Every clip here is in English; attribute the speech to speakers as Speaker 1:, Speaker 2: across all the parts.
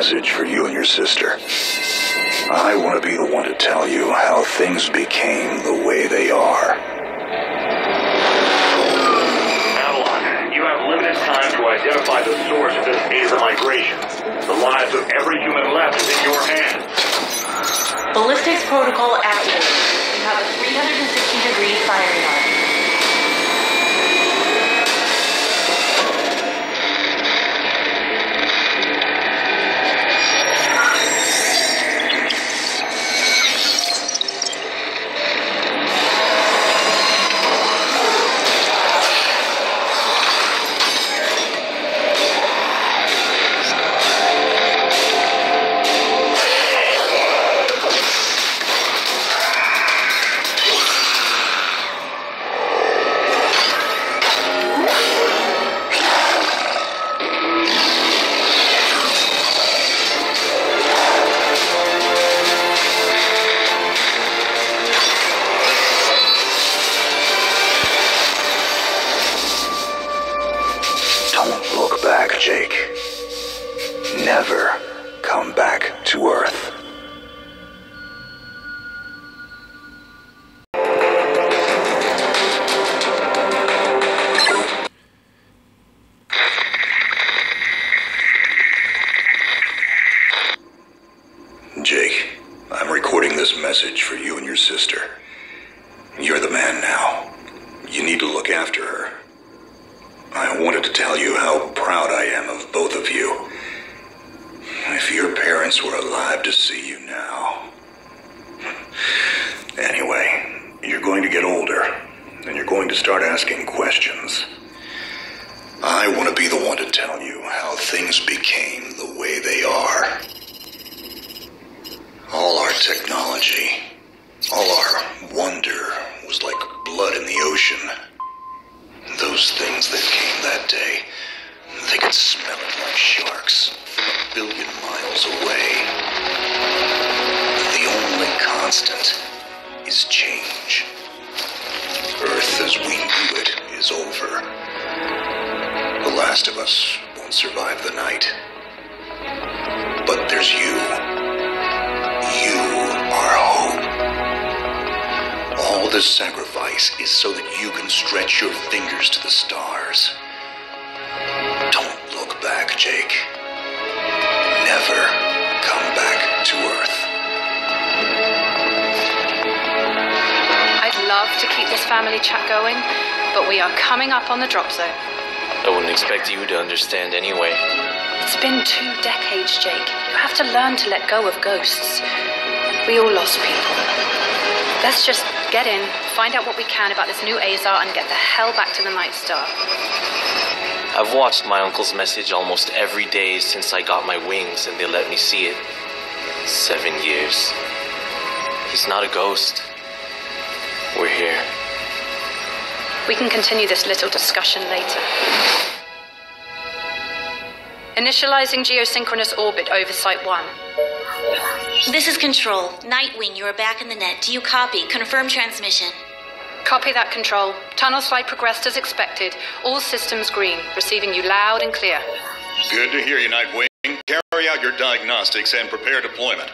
Speaker 1: message for you and your sister. I want to be the one to tell you how things became the way they are.
Speaker 2: Avalon, you have limited time to identify the source of this Aether migration. The lives of every human left is in your hands.
Speaker 3: Ballistics protocol activated. You have a 360-degree firing arc.
Speaker 1: Jake. Never come back to Earth. Jake, I'm recording this message for you and your sister. You're the man now. You need to look after her. I wanted to tell you how proud I am of both of you. If your parents were alive to see you now. Anyway, you're going to get older, and you're going to start asking questions. I want to be the one to tell you how things became the way they are. All our technology, all our wonder was like blood in the ocean. Those things that came that day, they could smell it like sharks from 1 billion miles away. The only constant is change. Earth as we knew it is over. The last of us won't survive the night. But there's you. You are hope. All this sacrifice is so that you can stretch your fingers to the stars. Don't look back, Jake. Never come back to Earth.
Speaker 4: I'd love to keep this family chat going, but we are coming up on the drop zone.
Speaker 5: I wouldn't expect you to understand anyway.
Speaker 4: It's been 2 decades, Jake. You have to learn to let go of ghosts. We all lost people. Let's just get in, find out what we can about this new Azar, and get the hell back to the Night Star.
Speaker 5: I've watched my uncle's message almost every day since I got my wings and they let me see it. 7 years. He's not a ghost. We're here.
Speaker 4: We can continue this little discussion later. Initializing geosynchronous orbit over Site 1.
Speaker 6: This is Control. Nightwing, you are back in the net. Do you copy? Confirm transmission.
Speaker 4: Copy that, Control. Tunnel slide progressed as expected. All systems green. Receiving you loud and clear.
Speaker 7: Good to hear you, Nightwing. Carry out your diagnostics and prepare deployment.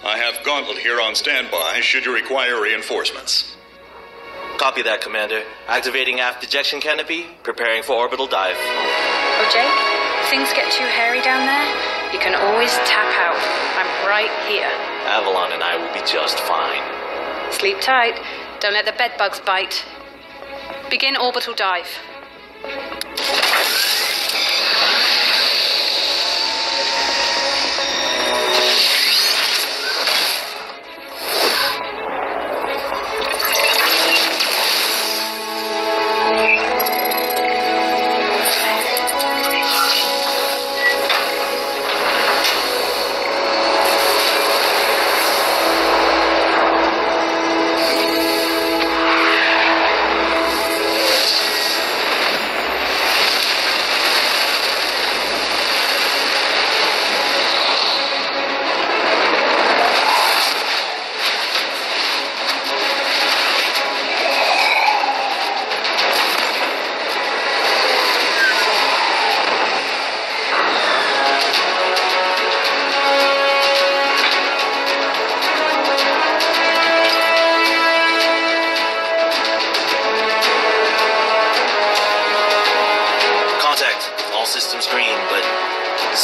Speaker 7: I have Gauntlet here on standby should you require reinforcements.
Speaker 5: Copy that, Commander. Activating aft ejection canopy, preparing for orbital dive.
Speaker 4: Oh, Jake, if things get too hairy down there, you can always tap out. I'm right here.
Speaker 5: Avalon and I will be just fine.
Speaker 4: Sleep tight. Don't let the bedbugs bite. Begin orbital dive.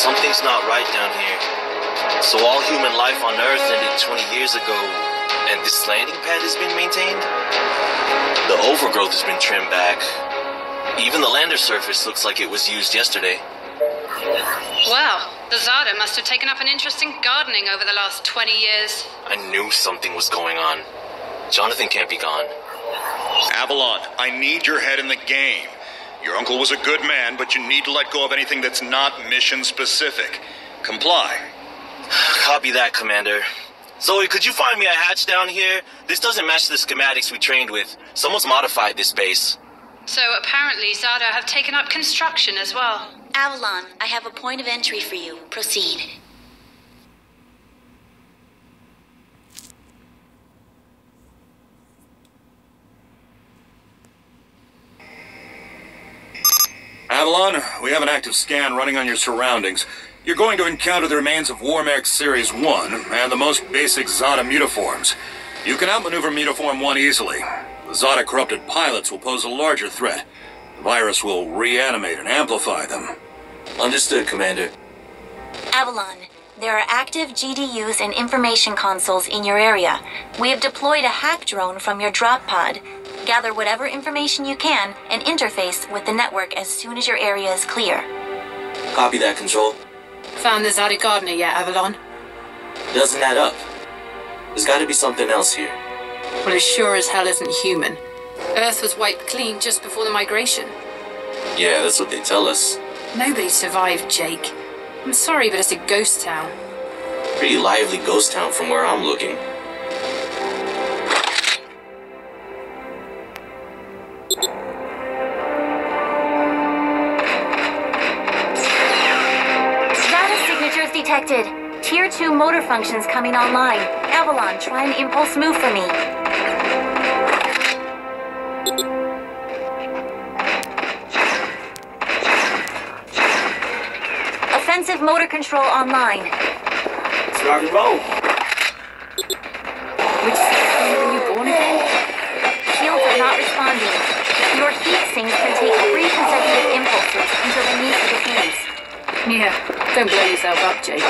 Speaker 5: Something's not right down here. So all human life on Earth ended 20 years ago, and this landing pad has been maintained? The overgrowth has been trimmed back. Even the lander surface looks like it was used yesterday.
Speaker 4: Wow, the Zada must have taken up an interest in gardening over the last 20 years.
Speaker 5: I knew something was going on. Jonathan can't be gone.
Speaker 7: Avalon, I need your head in the game. Your uncle was a good man, but you need to let go of anything that's not mission-specific. Comply.
Speaker 5: Copy that, Commander. Zoe, could you find me a hatch down here? This doesn't match the schematics we trained with. Someone's modified this base.
Speaker 4: So apparently Zada have taken up construction as well.
Speaker 6: Avalon, I have a point of entry for you. Proceed.
Speaker 8: Avalon, we have an active scan running on your surroundings. You're going to encounter the remains of Warmech Series 1 and the most basic Zada mutaforms. You can outmaneuver Mutaform 1 easily. The Zada corrupted pilots will pose a larger threat. The virus will reanimate and amplify them.
Speaker 5: Understood, Commander.
Speaker 6: Avalon, there are active GDUs and information consoles in your area. We have deployed a hack drone from your drop pod. Gather whatever information you can and interface with the network as soon as your area is clear.
Speaker 5: Copy that, Control.
Speaker 4: Found the Zada gardener yet, Avalon?
Speaker 5: Doesn't add up. There's gotta be something else here.
Speaker 4: Well, it sure as hell isn't human. Earth was wiped clean just before the migration.
Speaker 5: Yeah, that's what they tell us.
Speaker 4: Nobody survived, Jake. I'm sorry, but it's a ghost town.
Speaker 5: Pretty lively ghost town from where I'm looking.
Speaker 6: Data signatures detected. Tier 2 motor functions coming online. Avalon, try an impulse move for me. Offensive motor control online.
Speaker 5: Let's rock and roll.
Speaker 6: Which system were you born again? Shields are not responding. Your heat sinks can take 3 consecutive impulses until they need to defuse.
Speaker 4: Yeah, don't blow yourself up, Jake.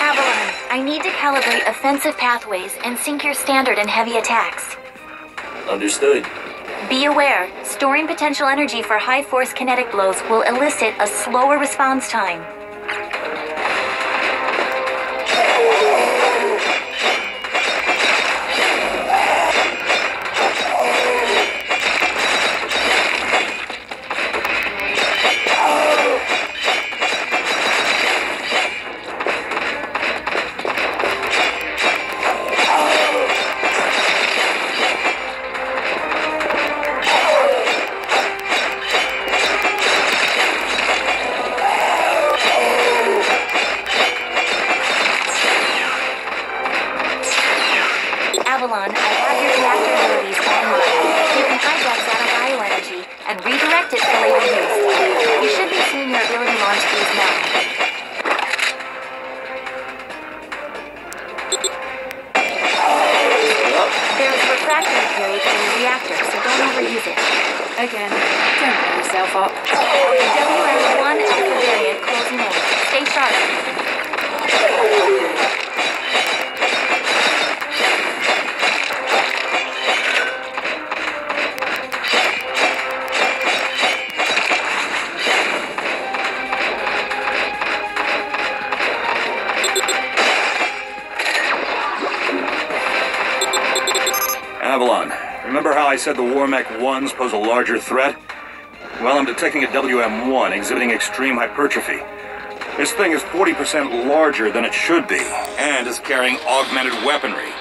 Speaker 6: Avalon, I need to calibrate offensive pathways and sync your standard and heavy attacks.
Speaker 5: Understood.
Speaker 6: Be aware, storing potential energy for high-force kinetic blows will elicit a slower response time. Avalon, I have your reactor abilities online. You can hijack Zada bioenergy and redirect it for later use. You should be seeing your ability launch keys now. There's a refractory period in the reactor, so don't overuse it.
Speaker 4: Again, don't blow yourself up.
Speaker 6: WM1 alpha variant closing in. Stay sharp.
Speaker 8: Avalon, remember how I said the Warmech 1s pose a larger threat? Well, I'm detecting a WM1 exhibiting extreme hypertrophy. This thing is 40% larger than it should be, and is carrying augmented weaponry.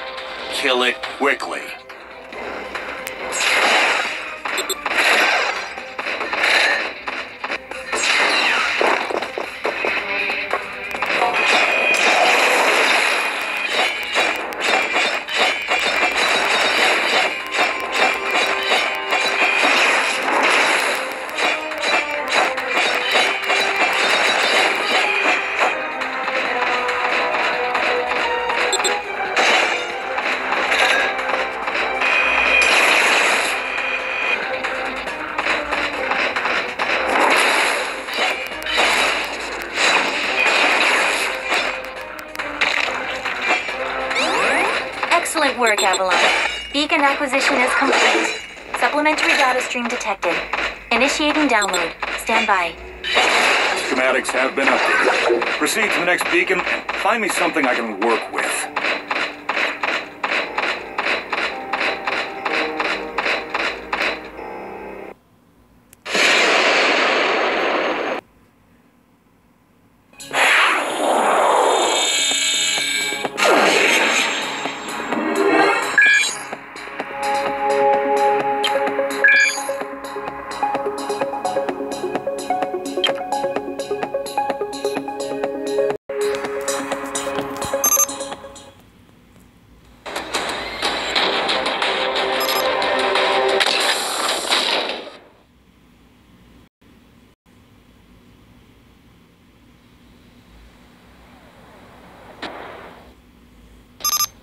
Speaker 8: Kill it quickly.
Speaker 6: Great work, Avalon. Beacon acquisition is complete. Supplementary data stream detected. Initiating download. Stand by.
Speaker 8: Schematics have been updated. Proceed to the next beacon and find me something I can work with.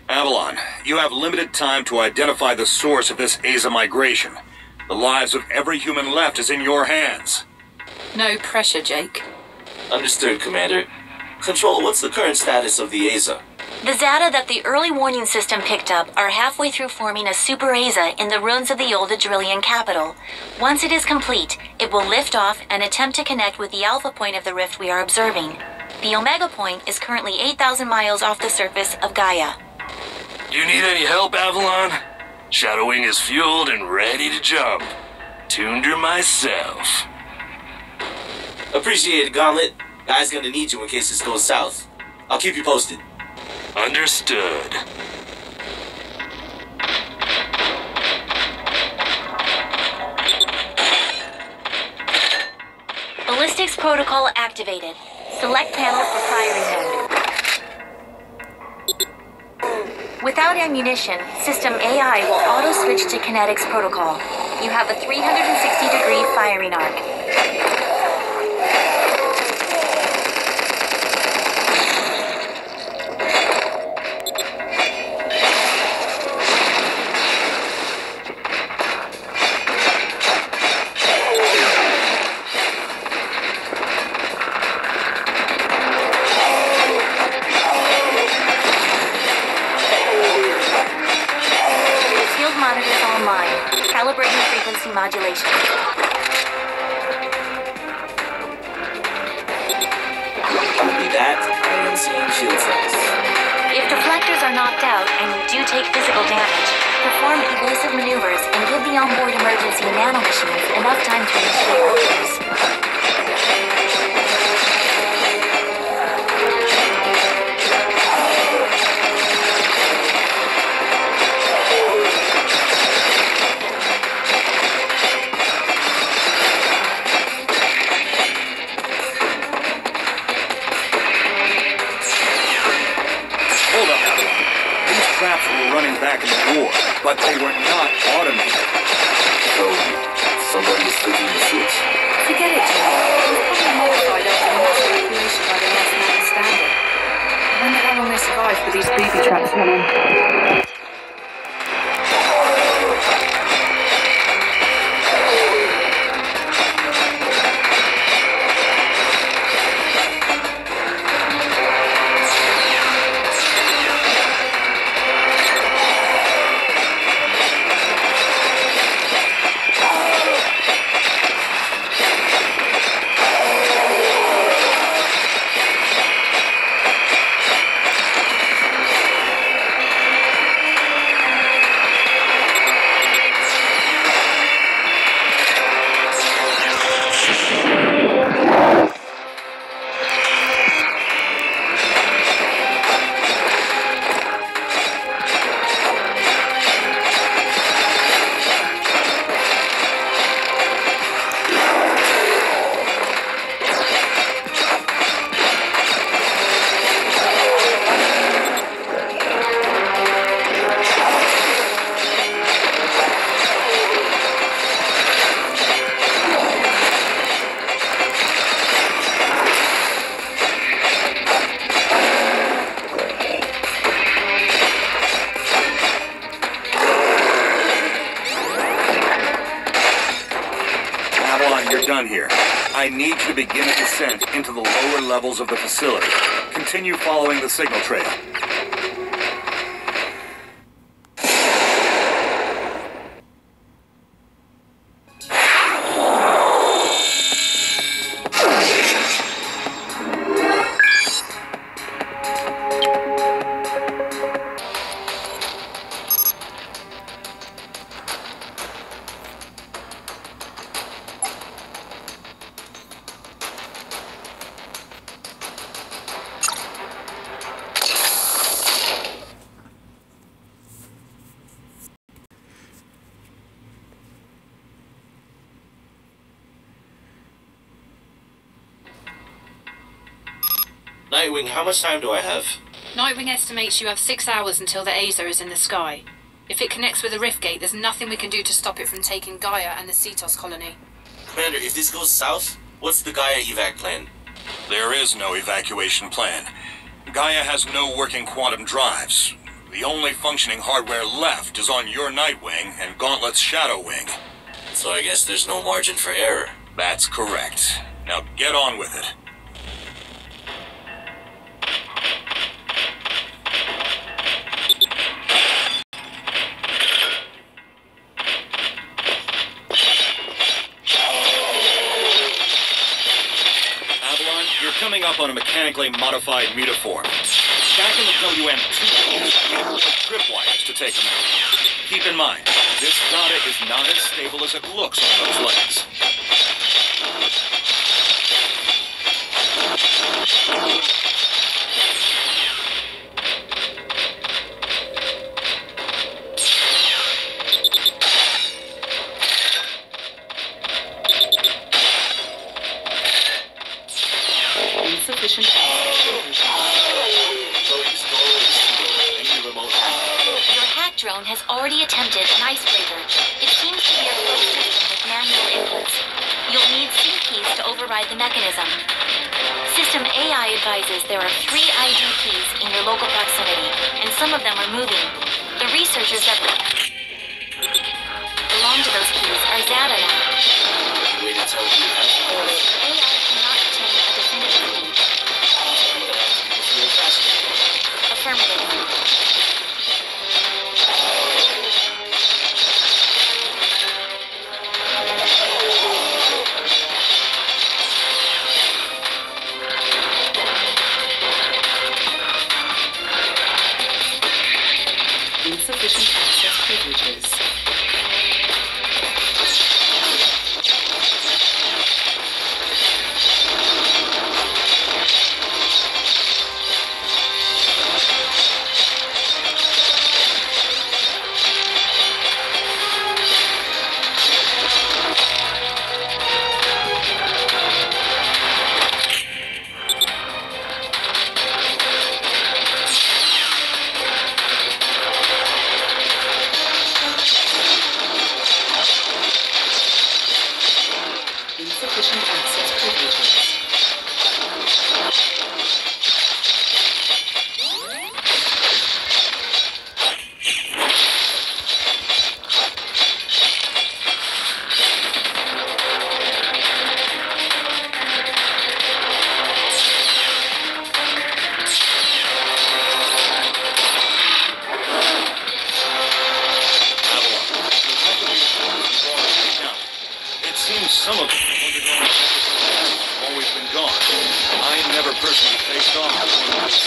Speaker 8: Avalon, you have limited time to identify the source of this Aza migration. The lives of every human left is in your hands.
Speaker 9: No pressure, Jake.
Speaker 5: Understood, Commander. Control, what's the current status of the Aza?
Speaker 6: The data that the early warning system picked up are halfway through forming a super Aza in the ruins of the old Adrillian capital. Once it is complete, it will lift off and attempt to connect with the alpha point of the rift we are observing. The Omega point is currently 8,000 miles off the surface of Gaia.
Speaker 10: You need any help, Avalon? Shadowwing is fueled and ready to jump. Tuned her myself.
Speaker 5: Appreciate it, Gauntlet. Guy's gonna need you in case this goes south. I'll keep you posted.
Speaker 10: Understood.
Speaker 6: Ballistics protocol activated. Select panel for firing mode. Without ammunition, System AI will auto-switch to kinetics protocol. You have a 360-degree firing arc. Monitors online. Calibrating frequency modulation.
Speaker 5: Copy that. I am seeing shield cells.
Speaker 6: If deflectors are knocked out and you do take physical damage, perform evasive maneuvers and give the onboard emergency nanomachines enough time to initiate orders.
Speaker 8: Traps were running back in the war, but they were not automated.
Speaker 5: So, somebody is flipping the switch?
Speaker 9: Forget it, Jake. We've probably mortified after the massive creation by the last man standing. I wonder how long they survived with these booby traps running.
Speaker 8: You're done here. I need you to begin a descent into the lower levels of the facility. Continue following the signal trail.
Speaker 5: Nightwing, how much time do I have?
Speaker 4: Nightwing estimates you have 6 hours until the Aether is in the sky. If it connects with the Rift Gate, there's nothing we can do to stop it from taking Gaia and the Cetos colony.
Speaker 5: Commander, if this goes south, what's the Gaia evac plan?
Speaker 8: There is no evacuation plan. Gaia has no working quantum drives. The only functioning hardware left is on your Nightwing and Gauntlet's Shadow Wing.
Speaker 5: So I guess there's no margin for error.
Speaker 8: That's correct. Now get on with it. Avalon, you're coming up on a mechanically modified mutaform. Back in the WM2, we employed tripwires to take them out. Keep in mind, this data is not as stable as it looks on those legs.
Speaker 3: Insufficient.
Speaker 6: Your hack drone has already attempted an icebreaker. It seems to be a closed system with manual inputs. You'll need C keys to override the mechanism. System AI advises there are 3 ID keys in your local proximity, and some of them are moving. The researchers that belong to those keys are Zada now.
Speaker 5: Way to tell you
Speaker 6: AI cannot obtain a definitive lead. Affirmative.
Speaker 3: Insufficient access privileges. Insufficient access privileges.
Speaker 8: It seems some of them have always been gone. I never personally faced off with one of those.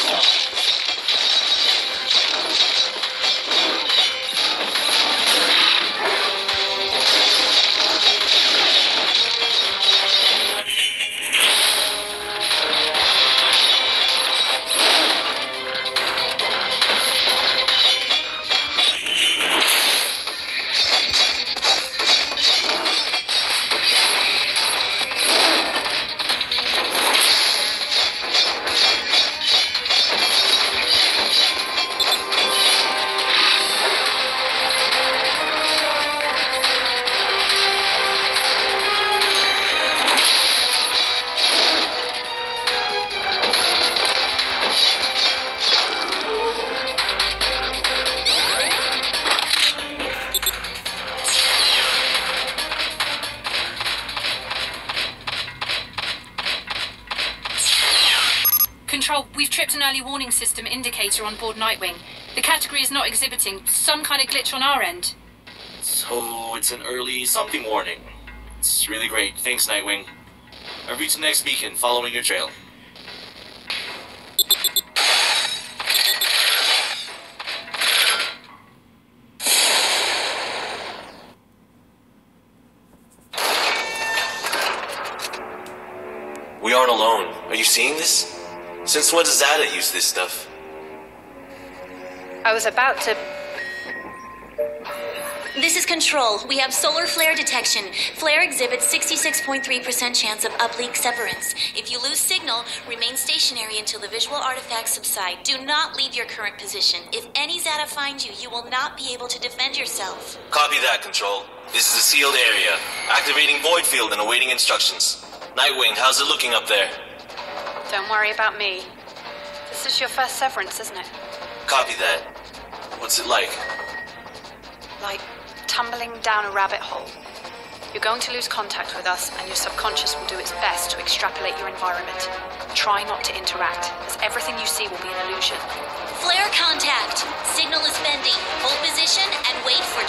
Speaker 4: Control, we've tripped an early warning system indicator on board Nightwing. The category is not exhibiting some kind of glitch on our end.
Speaker 5: So it's an early something warning. It's really great. Thanks, Nightwing. I've reached the next beacon, following your trail. We aren't alone. Are you seeing this? Since when does Zada use this stuff?
Speaker 4: I was about to...
Speaker 6: This is Control. We have solar flare detection. Flare exhibits 66.3% chance of uplink severance. If you lose signal, remain stationary until the visual artifacts subside. Do not leave your current position. If any Zeta find you, you will not be able to defend yourself.
Speaker 5: Copy that, Control. This is a sealed area. Activating void field and awaiting instructions. Nightwing, how's it looking up there?
Speaker 4: Don't worry about me. This is your first severance, isn't it?
Speaker 5: Copy that. What's it like?
Speaker 4: Like tumbling down a rabbit hole. You're going to lose contact with us, and your subconscious will do its best to extrapolate your environment. Try not to interact, as everything you see will be an illusion.
Speaker 6: Flare contact. Signal is bending. Hold position and wait for